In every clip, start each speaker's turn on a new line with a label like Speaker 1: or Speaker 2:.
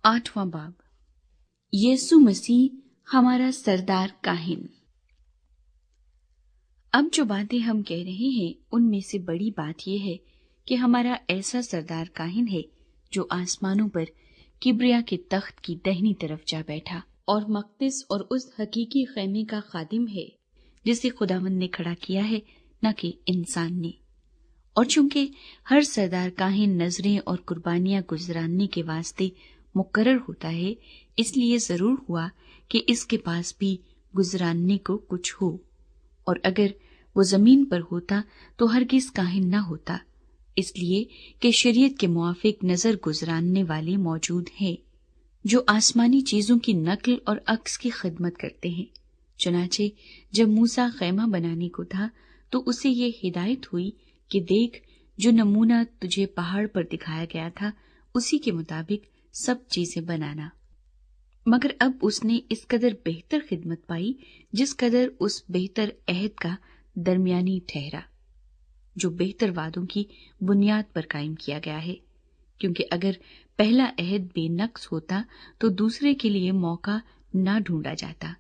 Speaker 1: 8वां बाब, यीशु मसीह हमारा सरदार काहिन। अब जो बातें हम कह रहे हैं उनमें से बड़ी बात यह है कि हमारा ऐसा सरदार काहिन है जो आसमानों पर किब्रिया के तख्त की दाहिनी तरफ जा बैठा और मक़दिस और उस हकीकी खैमे का खादिम है जिसे खुदावंद ने खड़ा किया है, न कि इंसान ने। और चूंकि हर सरदार काहिन नजरें और कुर्बानियां गुजराने के वास्ते मुकर्रर होता है, इसलिए जरूर हुआ कि इसके पास भी गुजराने को कुछ हो, और अगर वो जमीन पर होता तो हरगिज काहिन न होता, इसलिए कि शरीयत के मुआफिक नजर गुजराने वाले मौजूद हैं जो आसमानी चीजों की नकल और अक्स की खिदमत करते हैं। चुनाचे जब मूसा खैमा बनाने को था तो उसे ये हिदायत हुई कि देख, जो नमूना तुझे पहाड़ पर दिखाया गया था उसी के मुताबिक सब चीजें बनाना। मगर अब उसने इस कदर बेहतर खिदमत पाई जिस कदर उस बेहतर अहद का दरमियानी ठहरा, जो बेहतर वादों की बुनियाद पर कायम किया गया है। क्योंकि अगर पहला अहद बेनक्स होता तो दूसरे के लिए मौका ना ढूंढा जाता।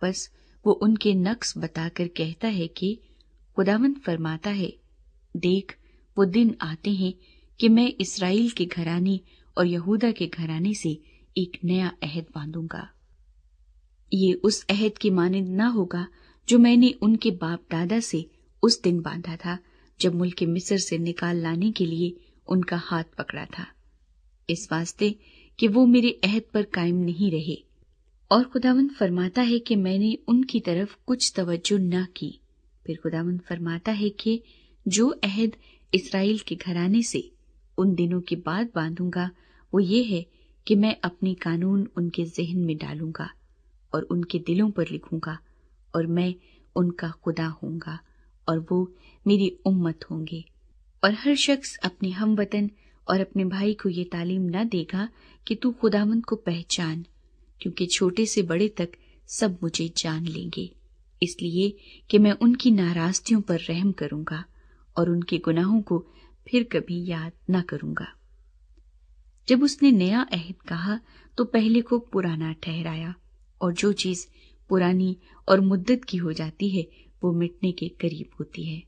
Speaker 1: बस वो उनके नक्स बताकर कहता है कि खुदावंद फरमाता है, देख, वो दिन आते हैं कि मैं इस्राएल के घराने और यहूदा के घराने से एक नया अहद बांधूंगा। ये उस अहद की मानंद ना होगा जो मैंने उनके बाप दादा से उस दिन बांधा था जब मुल्क मिस्र से निकाल लाने के लिए उनका हाथ पकड़ा था, इस वास्ते कि वो मेरे अहद पर कायम नहीं रहे। और खुदावंद फरमाता है कि मैंने उनकी तरफ कुछ तवज्जो न की। फिर खुदावंद फरमाता है कि जो अहद इस्राएल के घराने से उन दिनों के बाद बांधूंगा वो ये है कि मैं अपनी कानून उनके ज़हन में डालूंगा और उनके दिलों पर लिखूंगा, और मैं उनका खुदा होऊंगा और वो मेरी उम्मत होंगे। और हर शख्स अपने हमवतन और अपने भाई को ये तालीम न देगा कि तू खुदावंद को पहचान, क्योंकि छोटे से बड़े तक सब मुझे जान लेंगे, इसलिए कि मैं उनकी नाराजगियों पर रहम करूंगा और उनके गुनाहों को फिर कभी याद न करूंगा। जब उसने नया अहद कहा तो पहले को पुराना ठहराया, और जो चीज पुरानी और मुद्दत की हो जाती है वो मिटने के करीब होती है।